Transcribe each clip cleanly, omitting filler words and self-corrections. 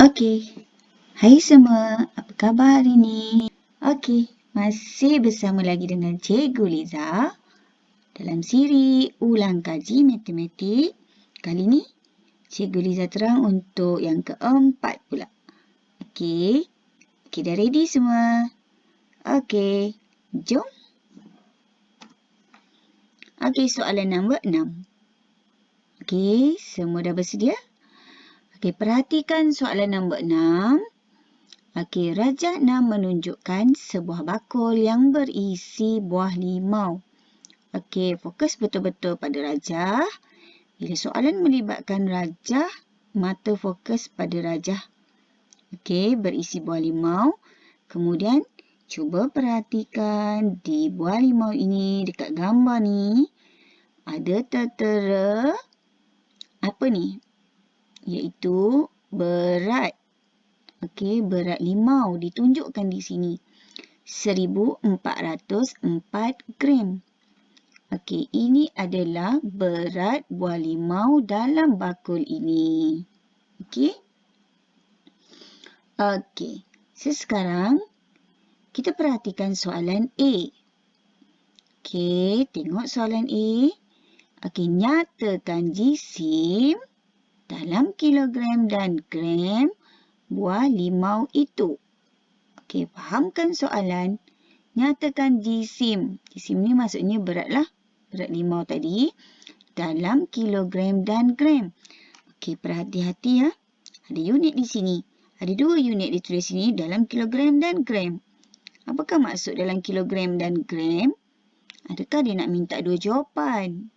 Okey. Hai semua, apa khabar hari ni? Okey, masih bersama lagi dengan Cikgu Liza dalam siri ulang kaji matematik. Kali ni Cikgu Liza terang untuk yang keempat pula. Okey. Okey, dah ready semua? Okey, jom. Okey, soalan nombor 6. Okey, semua dah bersedia? Okey, perhatikan soalan nombor 6. Okey, Rajah 6 menunjukkan sebuah bakul yang berisi buah limau. Okey, fokus betul-betul pada rajah. Bila soalan melibatkan rajah, mata fokus pada rajah. Okey, berisi buah limau. Kemudian, cuba perhatikan di buah limau ini, dekat gambar ni, ada tertera apa ni? Iaitu berat. Okey, berat limau ditunjukkan di sini. 1404 gram. Okey, ini adalah berat buah limau dalam bakul ini. Okey. Okey. Sekarang kita perhatikan soalan A. Okey, tengok soalan A. Okey, nyatakan jisim dalam kilogram dan gram buah limau itu. Okey, fahamkan soalan. Nyatakan jisim. Jisim ni maksudnya berat lah. Berat limau tadi. Dalam kilogram dan gram. Okey, perhati-hati ya. Ada unit di sini. Ada 2 unit ditulis sini dalam kilogram dan gram. Apakah maksud dalam kilogram dan gram? Adakah dia nak minta 2 jawapan?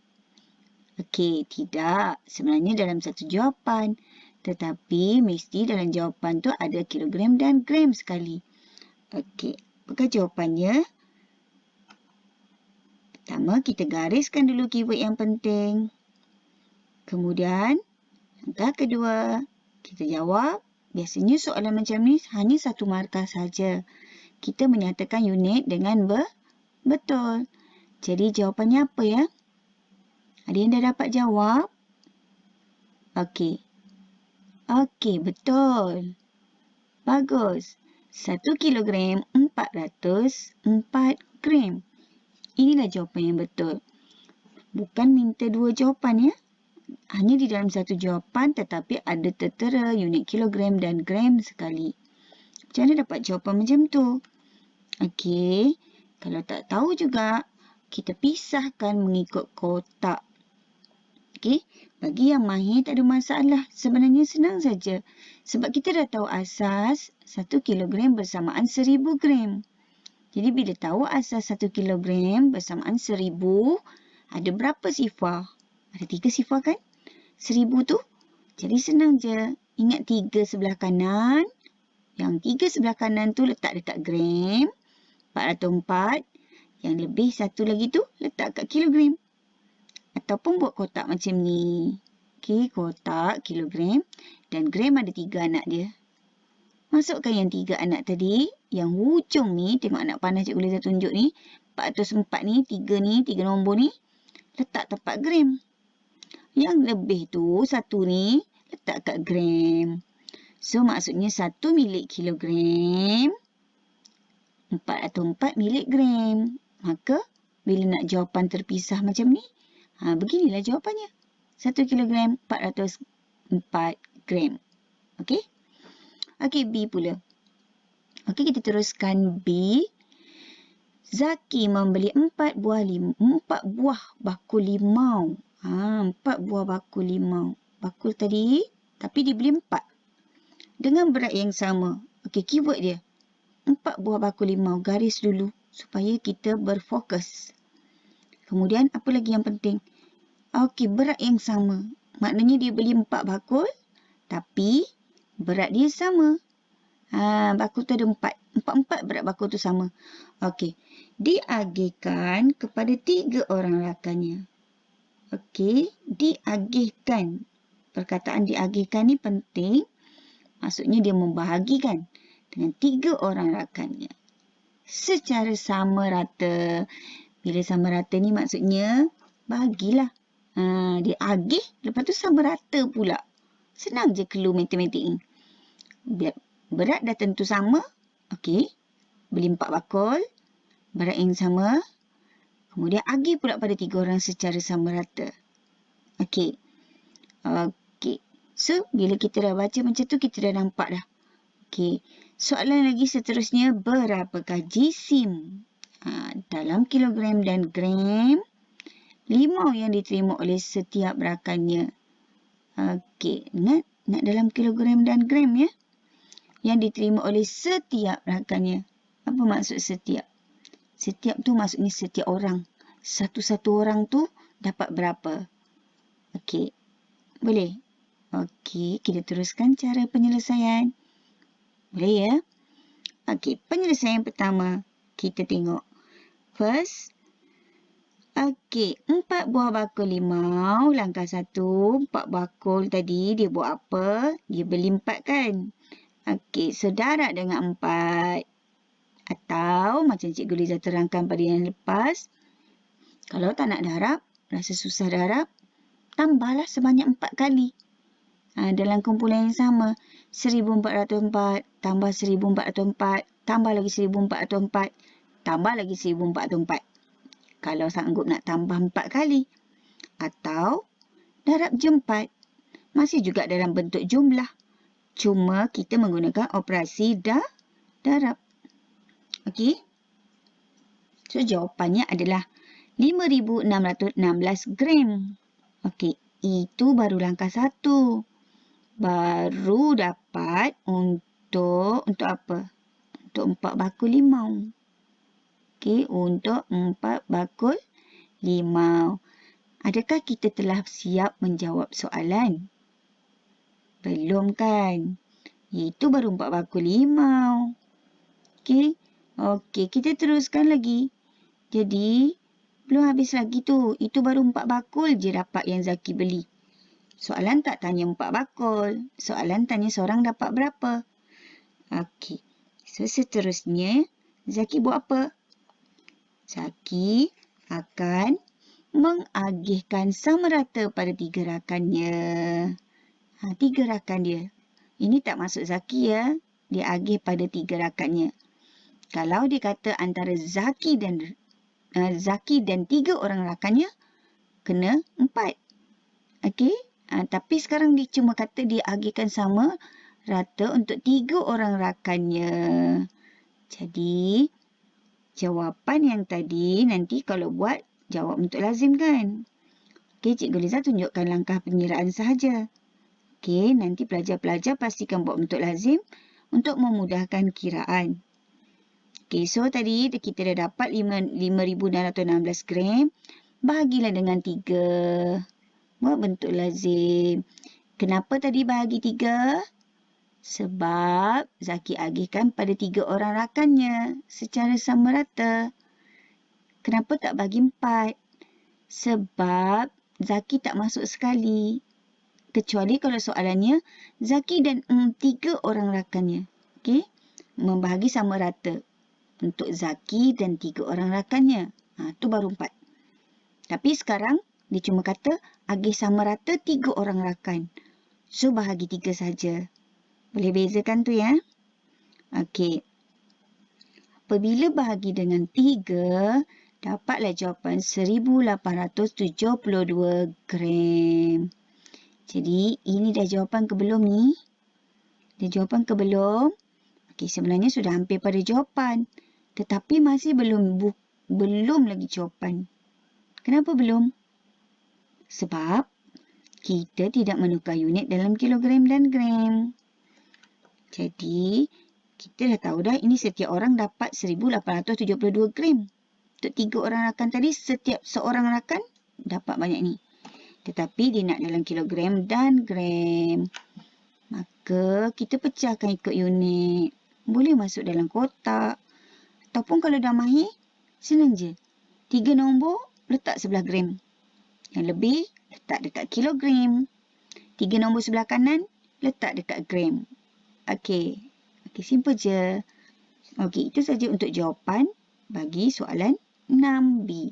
Okey, tidak. Sebenarnya dalam satu jawapan. Tetapi mesti dalam jawapan tu ada kilogram dan gram sekali. Okey, apakah jawapannya? Pertama, kita gariskan dulu keyword yang penting. Kemudian, langkah kedua, kita jawab. Biasanya soalan macam ni hanya satu markah saja. Kita menyatakan unit dengan betul. Jadi, jawapannya apa ya? Ada yang dah dapat jawab? Okey. Okey, betul. Bagus. 1 kilogram 404 gram. Inilah jawapan yang betul. Bukan minta 2 jawapan ya. Hanya di dalam satu jawapan tetapi ada tertera unit kilogram dan gram sekali. Macam mana dapat jawapan macam tu? Okey. Kalau tak tahu juga, kita pisahkan mengikut kotak. Okey. Bagi yang mahir tak ada masalah. Sebenarnya senang saja. Sebab kita dah tahu asas 1 kilogram bersamaan 1000 gram. Jadi bila tahu asas 1 kilogram bersamaan 1000, ada berapa sifar? Ada 3 sifar kan? 1000 tu. Jadi senang je. Ingat 3 sebelah kanan. Yang 3 sebelah kanan tu letak dekat gram. 404. Yang lebih satu lagi tu letak kat kilogram. Ataupun buat kotak macam ni. Okey, kotak, kilogram. Dan gram ada 3 anak dia. Masukkan yang 3 anak tadi. Yang hujung ni, tengok anak panah Cikgu Liza tunjuk ni. 404 ni, 3 nombor ni. Letak tempat gram. Yang lebih tu, 1 ni, letak kat gram. So, maksudnya 1 milik kilogram. 404 milik gram. Maka, bila nak jawapan terpisah macam ni, beginilah jawapannya. 1 kilogram 404 gram. Okey? Okey, B pula. Okey, kita teruskan B. Zaki membeli 4 buah bakul limau. 4 buah bakul limau. Bakul tadi, tapi dibeli 4. Dengan berat yang sama. Okey, keyword dia. 4 buah bakul limau. Garis dulu supaya kita berfokus. Kemudian, apa lagi yang penting? Okey, berat yang sama. Maknanya dia beli 4 bakul, tapi berat dia sama. Bakul tu ada 4. 4 berat bakul tu sama. Okey. Diagihkan kepada 3 orang rakannya. Okey. Diagihkan. Perkataan diagihkan ni penting. Maksudnya dia membahagikan dengan 3 orang rakannya. Secara sama rata. Bila sama rata ni maksudnya bahagilah. Dia agih, lepas tu sama rata pula. Senang je clue matematik ni. Berat dah tentu sama. Okey. Beli 4 bakul. Berat yang sama. Kemudian agih pula pada 3 orang secara sama rata. Okey. Okey. So, bila kita dah baca macam tu, kita dah nampak dah. Okey. Soalan lagi seterusnya, berapakah jisim dalam kilogram dan gram limau yang diterima oleh setiap rakannya? Okey. Ingat, nak dalam kilogram dan gram ya. Yang diterima oleh setiap rakannya. Apa maksud setiap? Setiap tu maksudnya setiap orang. Satu-satu orang tu dapat berapa? Okey. Boleh? Okey, kita teruskan cara penyelesaian. Boleh ya? Okey, penyelesaian pertama. Kita tengok. First. Okey, 4 buah bakul limau. Langkah 1. 4 bakul tadi dia buat apa? Dia beli 4 kan? Okey, so darab dengan 4. Atau macam Cikgu Liza terangkan pada yang lepas. Kalau tak nak darab, rasa susah darab, tambahlah sebanyak 4 kali. Dalam kumpulan yang sama, 1404 tambah 1404 tambah lagi 1404 tambah lagi 1404. Kalau sanggup nak tambah 4 kali. Atau darab je 4. Masih juga dalam bentuk jumlah. Cuma kita menggunakan operasi darab. Okey. So jawapannya adalah 5,616 gram. Okey, itu baru langkah 1. Baru dapat untuk apa? Untuk 4 bakul limau. Okey, untuk 4 bakul limau. Adakah kita telah siap menjawab soalan? Belum kan? Itu baru 4 bakul limau. Okey. Okey, kita teruskan lagi. Jadi, belum habis lagi tu. Itu baru 4 bakul je dapat yang Zaki beli. Soalan tak tanya 4 bakul. Soalan tanya seorang dapat berapa. Okey. So, seterusnya, Zaki buat apa? Zaki akan mengagihkan sama rata pada 3 rakannya. 3 rakan dia. Ini tak masuk Zaki ya. Dia agih pada 3 rakannya. Kalau dia kata antara Zaki dan 3 orang rakannya, kena 4. Okey? Tapi sekarang dia cuma kata dia agihkan sama rata untuk 3 orang rakannya. Jadi, jawapan yang tadi nanti kalau buat, jawab untuk lazim kan? Okey, Cikgu Liza tunjukkan langkah pengiraan sahaja. Okey, nanti pelajar-pelajar pastikan buat untuk lazim untuk memudahkan kiraan. Okey, so tadi kita dah dapat 5,616 gram. Bahagilah dengan 3. Buat bentuk lazim. Kenapa tadi bahagi 3? Sebab Zaki agihkan pada 3 orang rakannya secara sama rata. Kenapa tak bagi 4? Sebab Zaki tak masuk sekali. Kecuali kalau soalannya Zaki dan 3 orang rakannya. Okey? Membahagi sama rata. Untuk Zaki dan 3 orang rakannya. Tu baru 4. Tapi sekarang, dia cuma kata agih sama rata 3 orang rakan. So, bahagi 3 saja. Boleh bezakan tu ya? Okey. Apabila bahagi dengan 3, dapatlah jawapan 1,872 gram. Jadi, ini dah jawapan ke belum ni? Dah jawapan ke belum? Okey, sebenarnya sudah hampir pada jawapan. Tetapi masih belum lagi jawapan. Kenapa belum? Sebab kita tidak menukar unit dalam kilogram dan gram. Jadi, kita dah tahu dah ini setiap orang dapat 1,872 gram. Untuk 3 orang rakan tadi, setiap seorang rakan dapat banyak ni. Tetapi dia nak dalam kilogram dan gram. Maka, kita pecahkan ikut unit. Boleh masuk dalam kotak. Ataupun kalau dah mahir, senang je. 3 nombor, letak sebelah gram. Yang lebih, letak dekat kilogram. 3 nombor sebelah kanan, letak dekat gram. Okey. Okey, simple je. Okey, itu saja untuk jawapan bagi soalan 6B.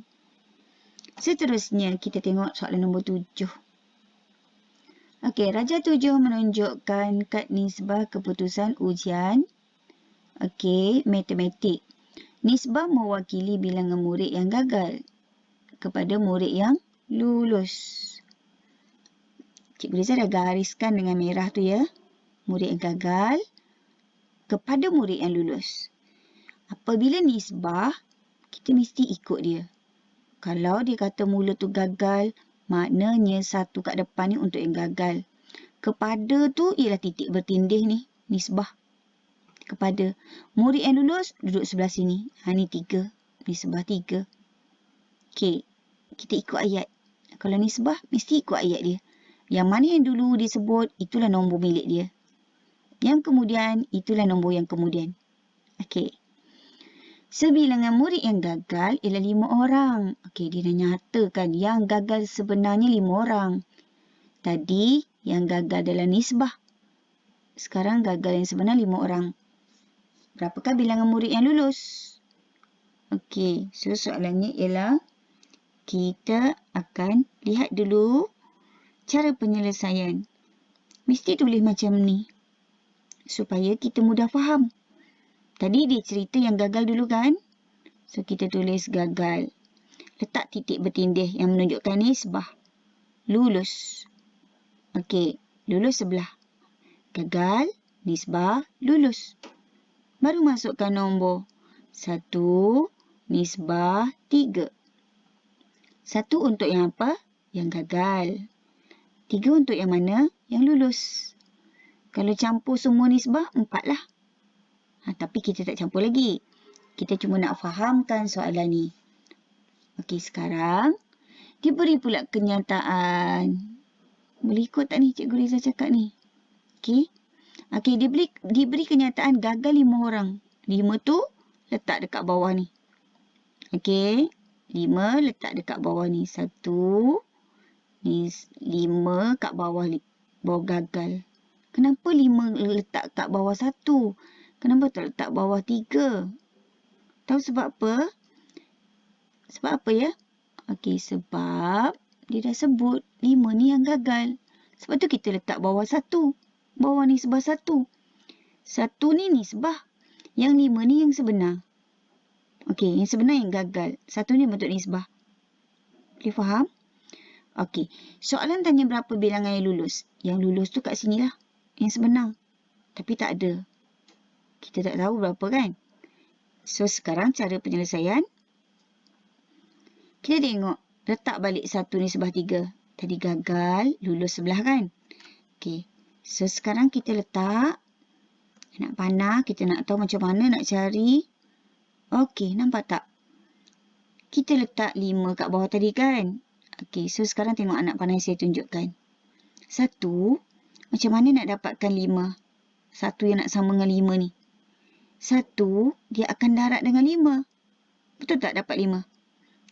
Seterusnya, kita tengok soalan nombor 7. Okey, Raja 7 menunjukkan kad nisbah keputusan ujian. Okey, matematik. Nisbah mewakili bilangan murid yang gagal kepada murid yang lulus. Cikgu Riza dah gariskan dengan merah tu ya. Murid yang gagal kepada murid yang lulus. Apabila nisbah, kita mesti ikut dia. Kalau dia kata mula tu gagal, maknanya satu kat depan ni untuk yang gagal. Kepada tu ialah titik bertindih ni, nisbah. Kepada murid yang lulus, duduk sebelah sini. Ni 3, nisbah 3. Okey, kita ikut ayat. Kalau nisbah, mesti ikut ayat dia. Yang mana yang dulu disebut, itulah nombor milik dia. Yang kemudian, itulah nombor yang kemudian. Okey. Sebilangan murid yang gagal ialah 5 orang. Okey, dia dah nyatakan yang gagal sebenarnya 5 orang. Tadi yang gagal dalam nisbah. Sekarang gagal yang sebenar 5 orang. Berapakah bilangan murid yang lulus? Okey, so soalannya ialah kita akan lihat dulu cara penyelesaian. Mesti tulis macam ni supaya kita mudah faham. Tadi dia cerita yang gagal dulu kan? So, kita tulis gagal. Letak titik bertindih yang menunjukkan nisbah. Lulus. Okey, lulus sebelah. Gagal, nisbah, lulus. Baru masukkan nombor. 1, nisbah, 3. 1 untuk yang apa? Yang gagal. 3 untuk yang mana? Yang lulus. Kalau campur semua nisbah, 4 lah. Tapi kita tak campur lagi. Kita cuma nak fahamkan soalan ni. Okey, sekarang diberi pula kenyataan. Boleh ikut tak ni Cikgu Riza cakap ni? Okey. Okey, diberi kenyataan gagal 5 orang. 5 tu letak dekat bawah ni. Okey. 5 letak dekat bawah ni. 1. Ni 5 kat bawah gagal. Kenapa 5 letak kat bawah 1? Kenapa tak letak bawah 3? Tahu sebab apa? Sebab apa ya? Okey, sebab dia dah sebut 5 ni yang gagal. Sebab tu kita letak bawah 1. Bawah nisbah 1. 1 ni nisbah. Yang 5 ni yang sebenar. Okey, yang sebenar yang gagal. 1 ni bentuk nisbah. Boleh faham? Okey, soalan tanya berapa bilangan yang lulus. Yang lulus tu kat sinilah. Yang sebenar. Tapi tak ada. Kita tak tahu berapa kan? So, sekarang cara penyelesaian. Kita tengok. Letak balik 1 nisbah 3. Tadi gagal, lulus sebelah kan? Okey. So, sekarang kita letak. Nak panah, kita nak tahu macam mana nak cari. Okey, nampak tak? Kita letak 5 kat bawah tadi kan? Okey, so sekarang tengok anak panah yang saya tunjukkan. 1, macam mana nak dapatkan 5? 1 yang nak sama dengan 5 ni. 1, dia akan darab dengan 5. Betul tak dapat 5?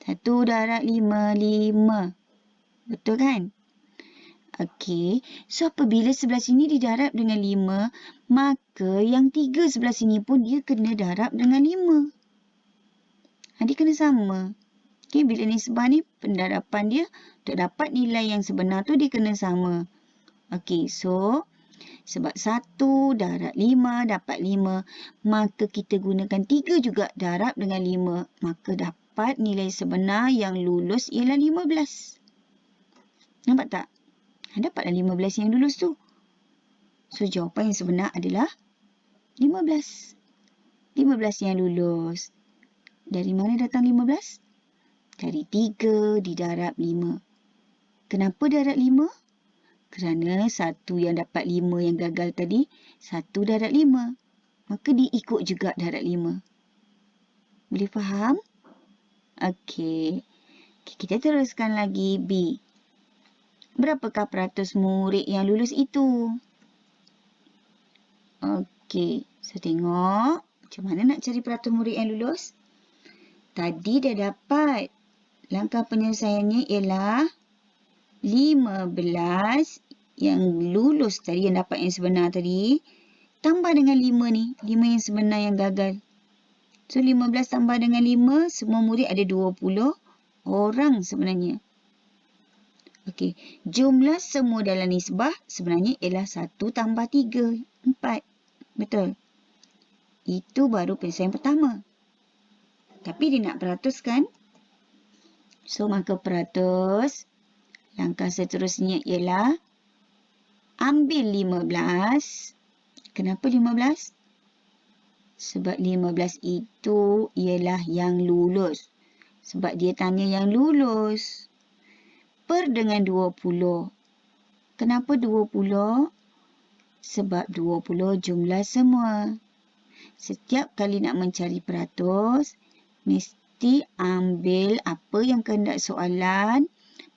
1 darab 5, 5. Betul kan? Okey. So, apabila sebelah sini didarab dengan 5, maka yang 3 sebelah sini pun dia kena darab dengan 5. Dia kena sama. Okey, bila nisbah ni, pendarapan dia untuk dapat nilai yang sebenar tu dia kena sama. Okey, so sebab 1 darab 5 dapat 5, maka kita gunakan 3 juga darab dengan 5. Maka dapat nilai sebenar yang lulus ialah 15. Nampak tak? Dapatlah 15 yang lulus tu. So, jawapan yang sebenar adalah 15. 15 yang lulus. Dari mana datang 15? Dari 3 didarab 5. Kenapa darab 5? Kerana 1 yang dapat 5 yang gagal tadi, 1 darab 5. Maka diikut juga darab 5. Boleh faham? Okey. Kita teruskan lagi B. Berapakah peratus murid yang lulus itu? Okey. So, tengok. Macam mana nak cari peratus murid yang lulus? Tadi dah dapat. Langkah penyelesaiannya ialah 15 yang lulus tadi, yang dapat yang sebenar tadi, tambah dengan 5 ni. 5 yang sebenar yang gagal. So, 15 tambah dengan 5, semua murid ada 20 orang sebenarnya. Okey, jumlah semua dalam nisbah sebenarnya ialah 1 tambah 3, 4. Betul? Itu baru penyelesaian pertama. Tapi dia nak peratuskan. So, maka peratus. Langkah seterusnya ialah ambil 15. Kenapa 15? Sebab 15 itu ialah yang lulus. Sebab dia tanya yang lulus. Per dengan 20. Kenapa 20? Sebab 20 jumlah semua. Setiap kali nak mencari peratus, mesti ambil apa yang kehendak soalan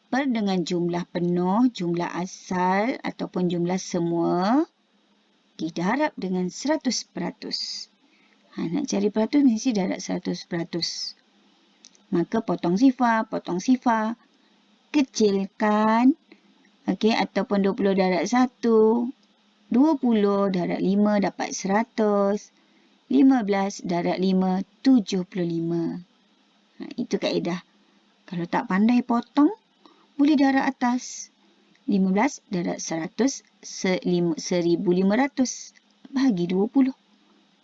per dengan jumlah penuh, jumlah asal ataupun jumlah semua didarab dengan 100%. Nak cari peratus mesti darab 100%. Maka potong sifar. Kecilkan. Okey, ataupun 20 darab 1. 20 darab 5 dapat 100. 15 darab 5, 75. Itu kaedah. Kalau tak pandai potong, boleh darab atas. 15 darab 100, 1,500. Bahagi 20.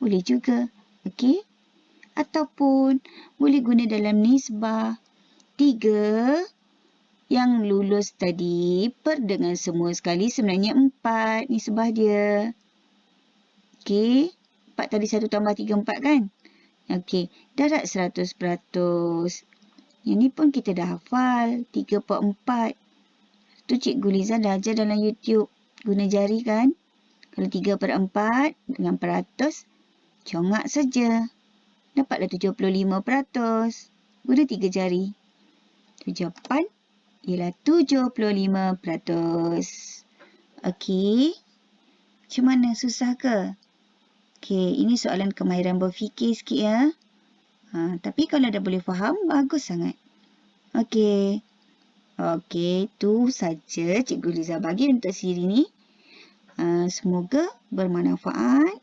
Boleh juga. Okey? Ataupun boleh guna dalam nisbah. 3 yang lulus tadi per dengan semua sekali sebenarnya 4 nisbah dia. Okey? 4 tadi 1 tambah 3, 4 kan? Okey. Darab 100%. Yang ni pun kita dah hafal. 3 per 4. Tu Cikgu Liza dah ajar dalam YouTube. Guna jari kan? Kalau 3 per 4 dengan peratus, congak saja. Dapatlah 75%. Guna 3 jari. Jawapan ialah 75%. Okey. Macam mana? Susah ke? Okey, ini soalan kemahiran berfikir sikit ya. Tapi kalau dah boleh faham, bagus sangat. Okey. Okey, tu saja Cikgu Liza bagi untuk siri ni. Semoga bermanfaat.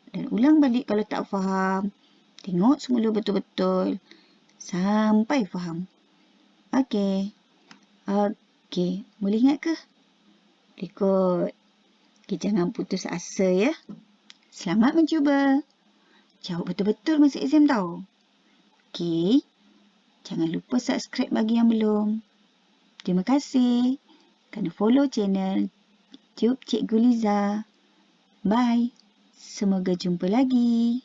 Dan ulang balik kalau tak faham. Tengok semula betul-betul. Sampai faham. Okey. Okey. Boleh ingat ke? Boleh kot. Okey, jangan putus asa ya. Selamat mencuba. Jawab betul-betul masa exam tau. Okey. Jangan lupa subscribe bagi yang belum. Terima kasih kerana follow channel YouTube Cikgu Liza. Bye. Semoga jumpa lagi.